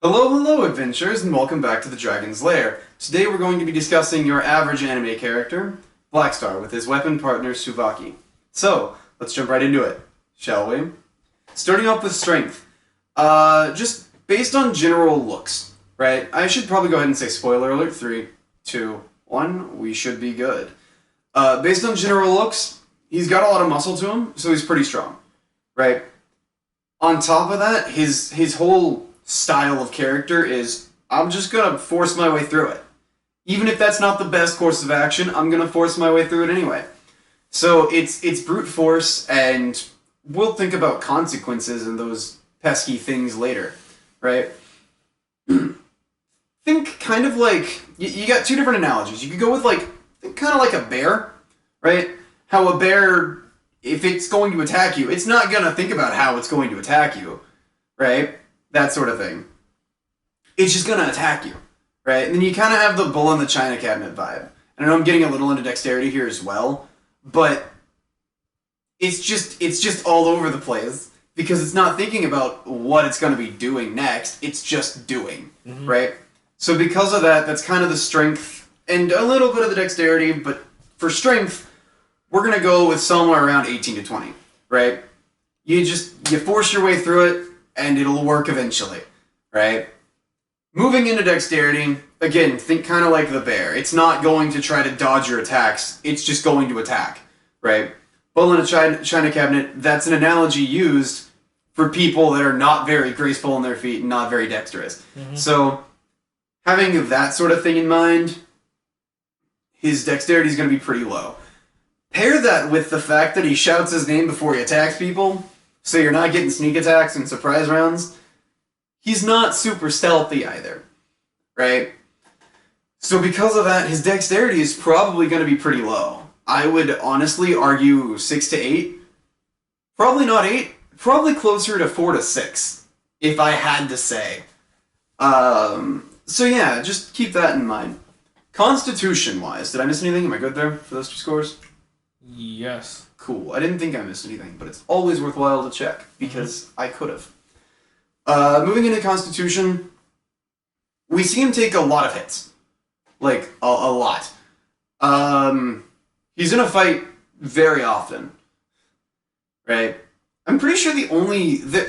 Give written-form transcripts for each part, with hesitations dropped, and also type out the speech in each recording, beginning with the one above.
Hello, hello, adventurers, and welcome back to the Dragon's Lair. Today we're going to be discussing your average anime character, Blackstar, with his weapon partner, Tsubaki. So, let's jump right into it, shall we? Starting off with strength. Just based on general looks, right? I should probably go ahead and say spoiler alert, 3, 2, 1, we should be good. Based on general looks, he's got a lot of muscle to him, so he's pretty strong, right? On top of that, his whole style of character is, I'm just gonna force my way through it. Even if that's not the best course of action, I'm gonna force my way through it anyway. So it's brute force, and we'll think about consequences and those pesky things later, right? Think kind of like, you got two different analogies. You could go with think kind of like a bear, right? How a bear, if it's going to attack you, it's not gonna think about how it's going to attack you, right? That sort of thing. It's just gonna attack you, right? And then you kind of have the bull in the china cabinet vibe. And I know I'm getting a little into dexterity here as well, but it's just all over the place because it's not thinking about what it's gonna be doing next. It's just doing, right? So because of that, that's kind of the strength and a little bit of the dexterity. But for strength, we're gonna go with somewhere around 18 to 20, right? You force your way through it, and it'll work eventually, right? Moving into dexterity, again, think kind of like the bear. It's not going to try to dodge your attacks, it's just going to attack, right? Bull in a china cabinet, that's an analogy used for people that are not very graceful in their feet and not very dexterous. So, having that sort of thing in mind, his dexterity is going to be pretty low. Pair that with the fact that he shouts his name before he attacks people, so you're not getting sneak attacks and surprise rounds. He's not super stealthy either, right? So because of that, his dexterity is probably going to be pretty low. I would honestly argue 6 to 8. Probably not 8. Probably closer to 4 to 6, if I had to say. So yeah, just keep that in mind. Constitution-wise, did I miss anything? Am I good there for those two scores? Yes. Cool. I didn't think I missed anything, but it's always worthwhile to check, because I could have. Moving into Constitution, we see him take a lot of hits. Like, a lot. He's in a fight very often. Right? I'm pretty sure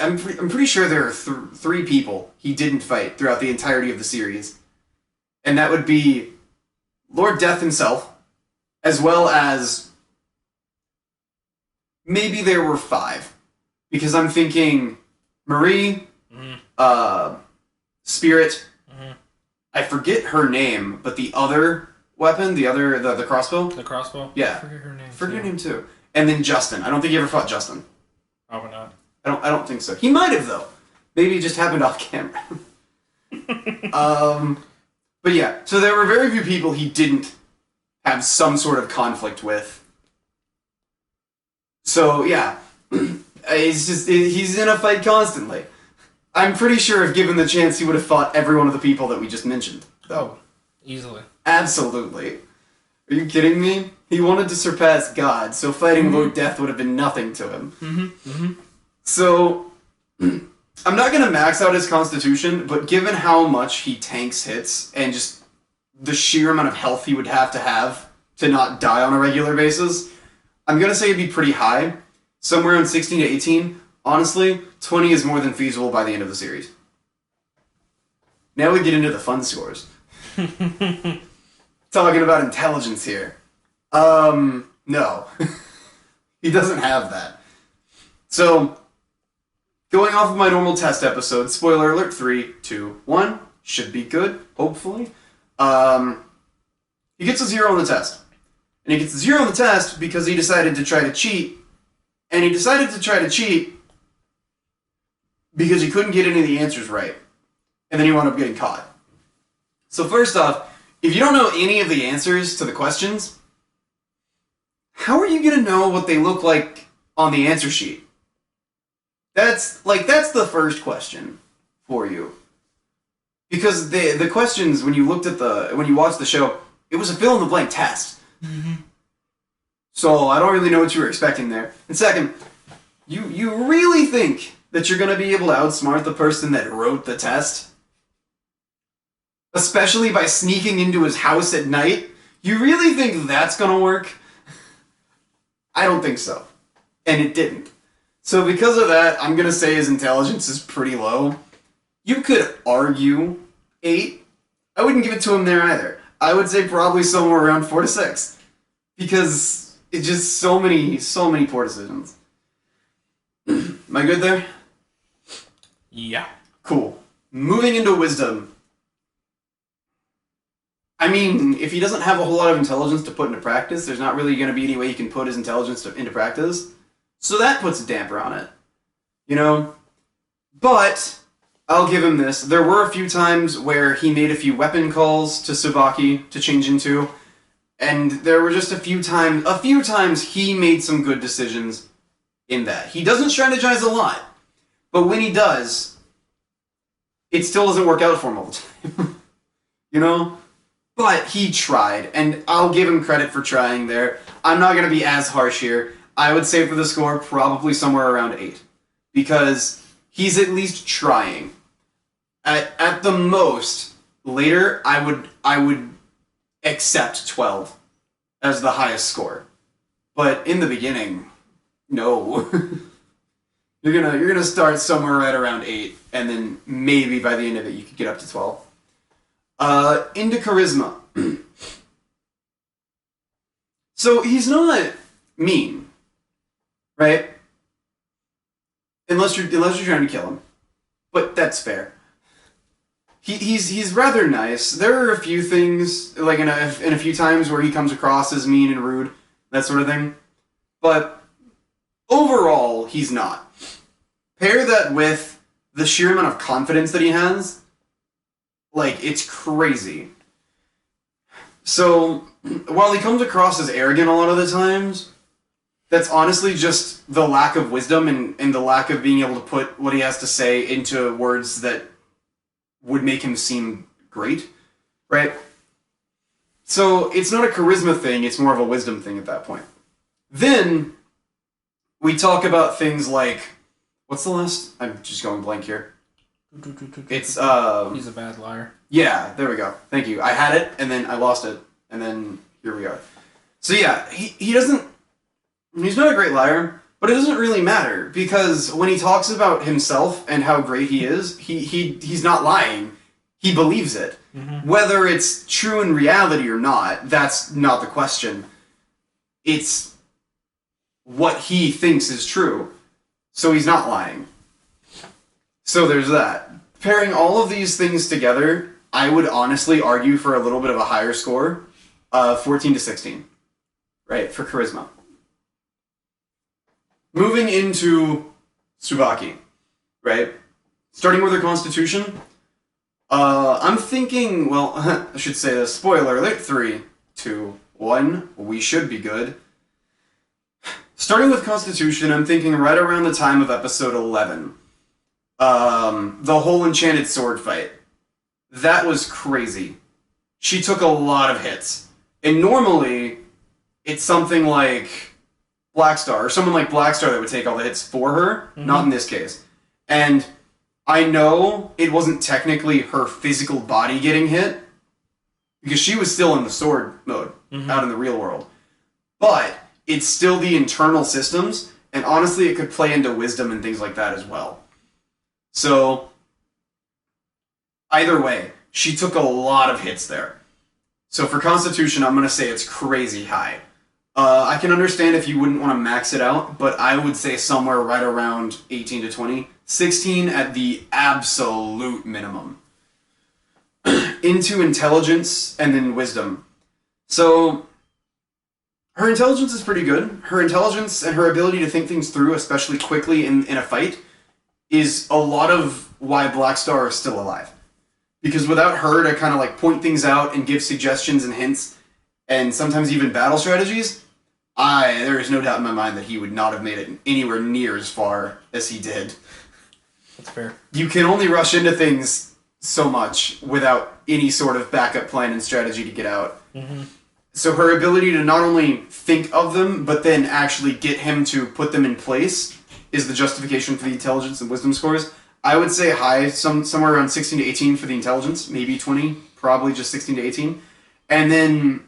I'm pretty sure there are 3 people he didn't fight throughout the entirety of the series. And that would be Lord Death himself, as well as maybe there were 5, because I'm thinking Marie, Spirit, I forget her name, but the other weapon, the crossbow? The crossbow? Yeah. I forget her name too. And then Justin. I don't think he ever fought Justin. Probably not. I don't think so. He might have, though. Maybe it just happened off camera. But yeah, so there were very few people he didn't have some sort of conflict with. So, yeah, he's in a fight constantly. I'm pretty sure if given the chance, he would have fought every one of the people that we just mentioned, though. Easily. Absolutely. Are you kidding me? He wanted to surpass God, so fighting Lord Death would have been nothing to him. So, I'm not going to max out his constitution, but given how much he tanks hits, and just the sheer amount of health he would have to not die on a regular basis, I'm going to say it'd be pretty high. Somewhere around 16 to 18. Honestly, 20 is more than feasible by the end of the series. Now we get into the fun scores. Talking about intelligence here. No. He doesn't have that. So, going off of my normal test episode, spoiler alert, 3, 2, 1, should be good, hopefully. He gets a 0 on the test. And he gets a 0 on the test because he decided to try to cheat. And he decided to try to cheat because he couldn't get any of the answers right. And then he wound up getting caught. So first off, if you don't know any of the answers to the questions, how are you going to know what they look like on the answer sheet? That's the first question for you. Because the questions, when you watched the show, it was a fill-in-the-blank test. So I don't really know what you were expecting there. And second, you really think that you're going to be able to outsmart the person that wrote the test especially by sneaking into his house at night. You really think that's gonna work? I don't think so. And it didn't. So because of that, I'm gonna say his intelligence is pretty low. You could argue 8. I wouldn't give it to him there either. I would say probably somewhere around 4 to 6. Because it's just so many poor decisions. Am I good there? Yeah. Cool. Moving into wisdom. I mean, if he doesn't have a whole lot of intelligence to put into practice, there's not really going to be any way he can put his intelligence into practice. So that puts a damper on it. You know? But I'll give him this. There were a few times where he made a few weapon calls to Tsubaki to change into, and there were just a few times he made some good decisions in that. He doesn't strategize a lot, but when he does, it still doesn't work out for him all the time. You know? But he tried, and I'll give him credit for trying there. I'm not going to be as harsh here. I would say for the score, probably somewhere around 8. Because he's at least trying. At the most, later, I would accept 12 as the highest score. But in the beginning, no. You're gonna start somewhere right around 8, and then maybe by the end of it you could get up to 12. Into charisma. So he's not mean, right? Unless you're trying to kill him, but that's fair. He's rather nice. There are a few things, like in a few times where he comes across as mean and rude, that sort of thing. But overall, he's not. Pair that with the sheer amount of confidence that he has, like, it's crazy. So, while he comes across as arrogant a lot of the times, that's honestly just the lack of wisdom and the lack of being able to put what he has to say into words that would make him seem great, right? So, it's not a charisma thing, it's more of a wisdom thing at that point. Then, we talk about things like, what's the last? I'm just going blank here. It's, He's a bad liar. Yeah, there we go. Thank you. I had it, and then I lost it, and then here we are. So yeah, he doesn't... He's not a great liar, but it doesn't really matter, because when he talks about himself and how great he is, he's not lying. He believes it. Mm-hmm. Whether it's true in reality or not, that's not the question. It's what he thinks is true. So he's not lying. So there's that. Pairing all of these things together, I would honestly argue for a little bit of a higher score, 14 to 16, right, for charisma. Moving into Tsubaki, right, starting with her constitution, I'm thinking, well, I should say this, spoiler alert, 3, 2, 1, we should be good. Starting with constitution, I'm thinking right around the time of episode 11. The whole enchanted sword fight. That was crazy. She took a lot of hits. And normally, it's something like Blackstar, or someone like Blackstar that would take all the hits for her. Mm-hmm. Not in this case. And I know it wasn't technically her physical body getting hit, because she was still in the sword mode, out in the real world. But it's still the internal systems, and honestly, it could play into wisdom and things like that as well. So, either way, she took a lot of hits there. So for Constitution, I'm going to say it's crazy high. I can understand if you wouldn't want to max it out, but I would say somewhere right around 18 to 20. 16 at the absolute minimum. Into intelligence and then wisdom. So, her intelligence is pretty good. Her intelligence and her ability to think things through, especially quickly in a fight, is a lot of why Blackstar is still alive. Because without her to kind of like point things out and give suggestions and hints, and sometimes even battle strategies, there is no doubt in my mind that he would not have made it anywhere near as far as he did. That's fair. You can only rush into things so much without any sort of backup plan and strategy to get out. Mm-hmm. So her ability to not only think of them, but then actually get him to put them in place is the justification for the intelligence and wisdom scores. I would say high, somewhere around 16 to 18 for the intelligence, maybe 20% probably just 16 to 18. And then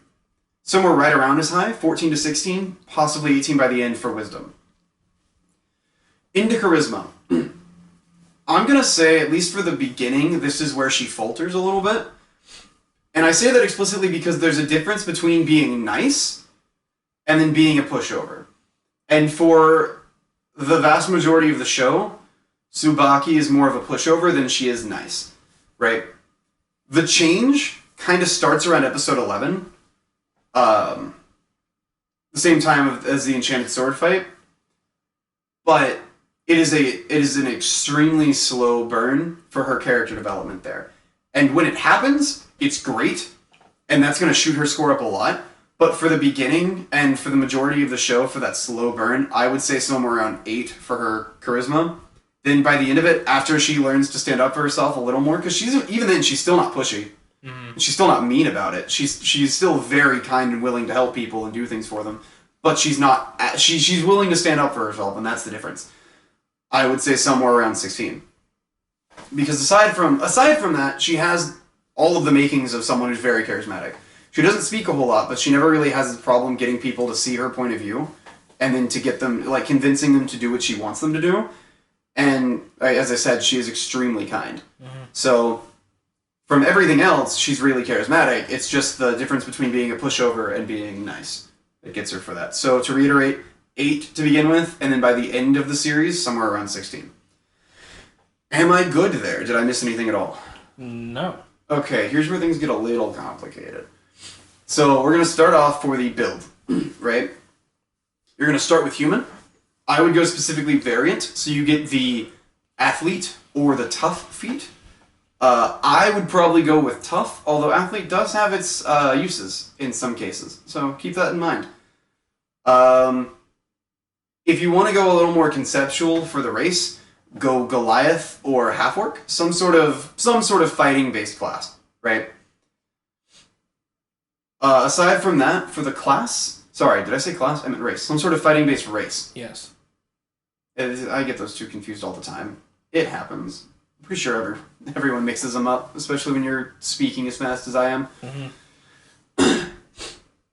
somewhere right around as high, 14 to 16, possibly 18 by the end for wisdom. Into charisma. I'm going to say, at least for the beginning, this is where she falters a little bit. And I say that explicitly because there's a difference between being nice and then being a pushover. And for the vast majority of the show, Tsubaki is more of a pushover than she is nice, right? The change kind of starts around episode 11, the same time as the Enchanted Sword fight, but it is an extremely slow burn for her character development there. And when it happens, it's great, and that's going to shoot her score up a lot. But for the beginning and for the majority of the show, for that slow burn, I would say somewhere around 8 for her charisma. Then by the end of it, after she learns to stand up for herself a little more, because even then she's still not pushy. Mm-hmm. She's still not mean about it. She's still very kind and willing to help people and do things for them. But she's not. She's willing to stand up for herself, and that's the difference. I would say somewhere around 16. Because aside from that, she has all of the makings of someone who's very charismatic. She doesn't speak a whole lot, but she never really has a problem getting people to see her point of view, and then to get them, like, convincing them to do what she wants them to do. And, as I said, she is extremely kind. Mm-hmm. So, from everything else, she's really charismatic. It's just the difference between being a pushover and being nice that gets her for that. So, to reiterate, 8 to begin with, and then by the end of the series, somewhere around 16. Am I good there? Did I miss anything at all? No. Okay, here's where things get a little complicated. So, we're going to start off for the build, right? You're going to start with human. I would go specifically variant, so you get the athlete or the tough feat. I would probably go with tough, although athlete does have its uses in some cases, so keep that in mind. If you want to go a little more conceptual for the race, go Goliath or half-orc, some sort of fighting-based class, right? Aside from that, for the class... Sorry, did I say class? I meant race. Some sort of fighting-based race. Yes. I get those two confused all the time. It happens. I'm pretty sure everyone mixes them up, especially when you're speaking as fast as I am. Mm-hmm.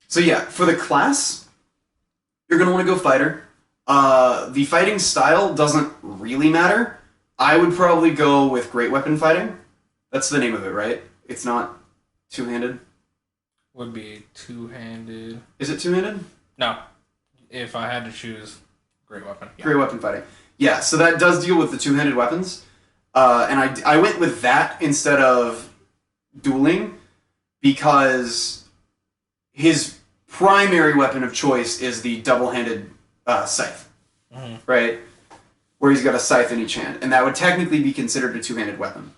So yeah, for the class, you're going to want to go fighter. The fighting style doesn't really matter. I would probably go with great weapon fighting. That's the name of it, right? It's not two-handed? Would be two-handed. Is it two-handed? No. If I had to choose, great weapon. Yeah. Great weapon fighting. Yeah, so that does deal with the two-handed weapons. And I went with that instead of dueling because his primary weapon of choice is the double-handed scythe, mm-hmm. right? Where he's got a scythe in each hand, and that would technically be considered a two-handed weapon.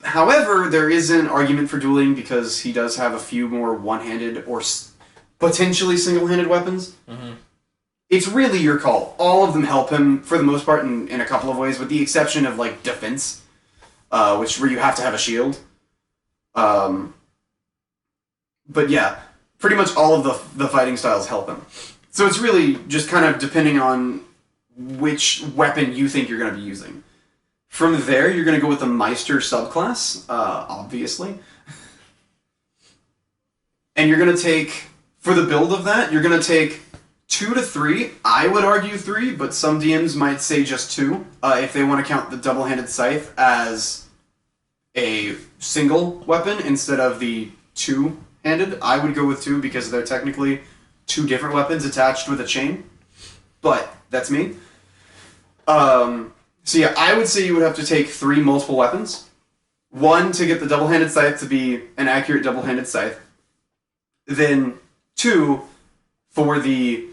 However, there is an argument for dueling because he does have a few more one-handed or potentially single-handed weapons. Mm-hmm. It's really your call. All of them help him, for the most part, in a couple of ways, with the exception of, like, defense, where you have to have a shield. But yeah, pretty much all of the fighting styles help him. So it's really just kind of depending on which weapon you think you're going to be using. From there, you're going to go with the Meister subclass, obviously. And you're going to take, for the build of that, you're going to take 2 to 3. I would argue 3, but some DMs might say just 2, if they want to count the double-handed scythe as a single weapon instead of the two-handed. I would go with 2 because they're technically 2 different weapons attached with a chain. But that's me. So yeah, I would say you would have to take 3 multiple weapons. 1 to get the double-handed scythe to be an accurate double-handed scythe. Then 2 for the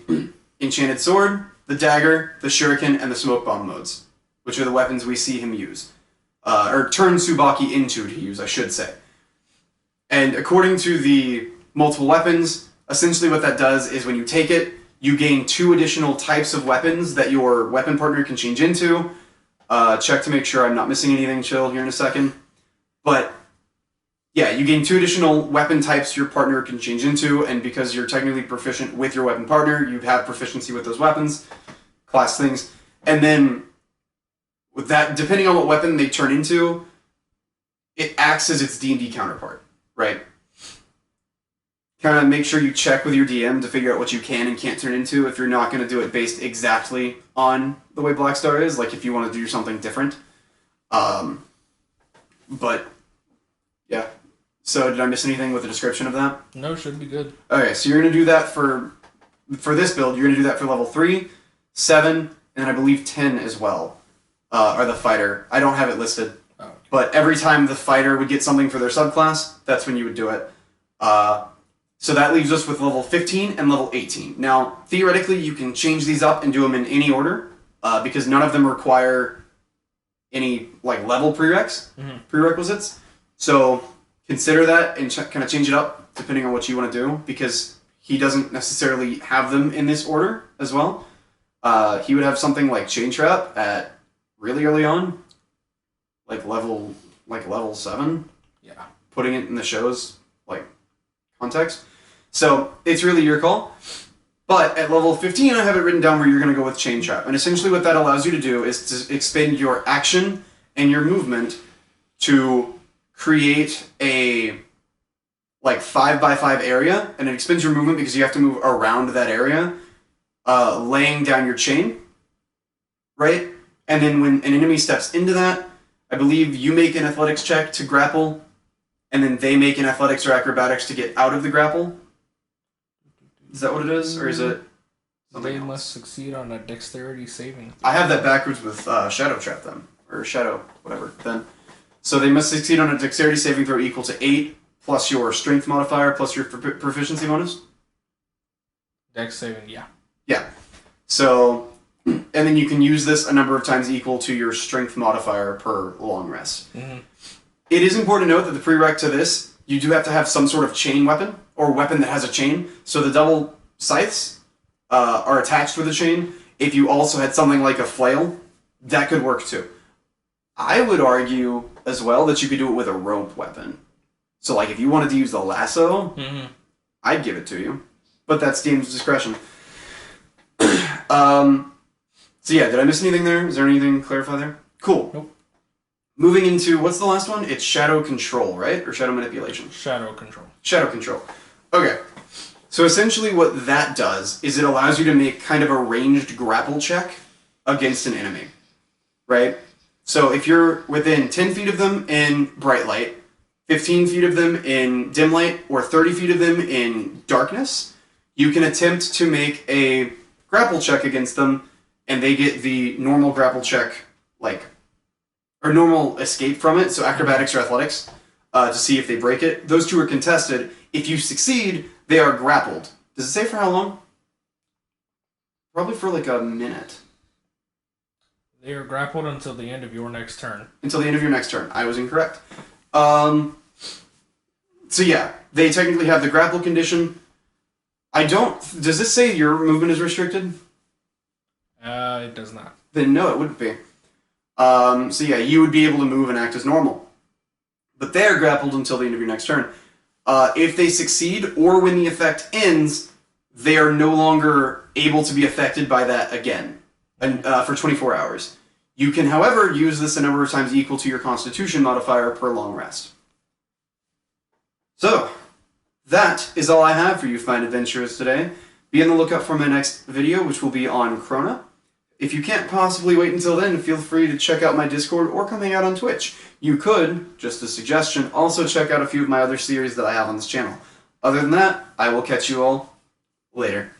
enchanted sword, the dagger, the shuriken, and the smoke bomb modes, which are the weapons we see him use. Or turn Tsubaki into to use, I should say. And according to the multiple weapons, essentially what that does is when you take it, you gain 2 additional types of weapons that your weapon partner can change into. Check to make sure I'm not missing anything, chill here in a second. But yeah, you gain 2 additional weapon types your partner can change into, and because you're technically proficient with your weapon partner, you have proficiency with those weapons, class things. And then with that, depending on what weapon they turn into, it acts as its D&D counterpart, right? Kind of make sure you check with your DM to figure out what you can and can't turn into if you're not going to do it based exactly on the way Blackstar is, like if you want to do something different. But, yeah. So did I miss anything with the description of that? No, should be good. Okay, so you're going to do that for this build, you're going to do that for level 3, 7, and I believe 10 as well, are the fighter. I don't have it listed, okay. But every time the fighter would get something for their subclass, that's when you would do it. So that leaves us with level 15 and level 18. Now, theoretically, you can change these up and do them in any order, because none of them require any like level prerequisites. So consider that and kind of change it up depending on what you want to do, because he doesn't necessarily have them in this order as well. He would have something like Chain Trap at really early on, like level 7. Yeah. Putting it in the show's like context. So it's really your call. But at level 15, I have it written down where you're going to go with Chain Trap. And essentially what that allows you to do is to expend your action and your movement to create a like 5x5 area, and it expends your movement because you have to move around that area, laying down your chain, right? And then when an enemy steps into that, I believe you make an athletics check to grapple, and then they make an athletics or acrobatics to get out of the grapple. Is that what it is, or is it something They else? must succeed on a dexterity saving. I have that backwards with Shadow Trap then, or Shadow whatever then. So they must succeed on a dexterity saving throw equal to 8 plus your strength modifier plus your proficiency bonus. Dex saving, yeah. Yeah. So, and then you can use this a number of times equal to your strength modifier per long rest. Mm-hmm. It is important to note that the prereq to this, you do have to have some sort of chain weapon, or weapon that has a chain. So the double scythes are attached with a chain. If you also had something like a flail, that could work too. I would argue as well that you could do it with a rope weapon. So like if you wanted to use the lasso, I'd give it to you. But that's DM's discretion. So yeah, did I miss anything there? Is there anything to clarify there? Cool. Nope. Moving into, what's the last one? It's Shadow Control, right? Or Shadow Manipulation? Shadow control. Shadow Control. Okay. So essentially what that does is it allows you to make kind of a ranged grapple check against an enemy, right? So if you're within 10 feet of them in bright light, 15 feet of them in dim light, or 30 feet of them in darkness, you can attempt to make a grapple check against them, and they get the normal grapple check, like, or normal escape from it, so acrobatics or athletics, to see if they break it. Those two are contested. If you succeed, they are grappled. Does it say for how long? Probably for like a minute. They are grappled until the end of your next turn. Until the end of your next turn. I was incorrect. So yeah, they technically have the grapple condition. Does this say your movement is restricted? It does not. Then no, it wouldn't be. So yeah, you would be able to move and act as normal. But they are grappled until the end of your next turn. If they succeed, or when the effect ends, they are no longer able to be affected by that again, for 24 hours. You can, however, use this a number of times equal to your Constitution modifier per long rest. So, that is all I have for you fine adventurers today. Be on the lookout for my next video, which will be on Krona. If you can't possibly wait until then, feel free to check out my Discord or come hang out on Twitch. You could, just a suggestion, also check out a few of my other series that I have on this channel. Other than that, I will catch you all later.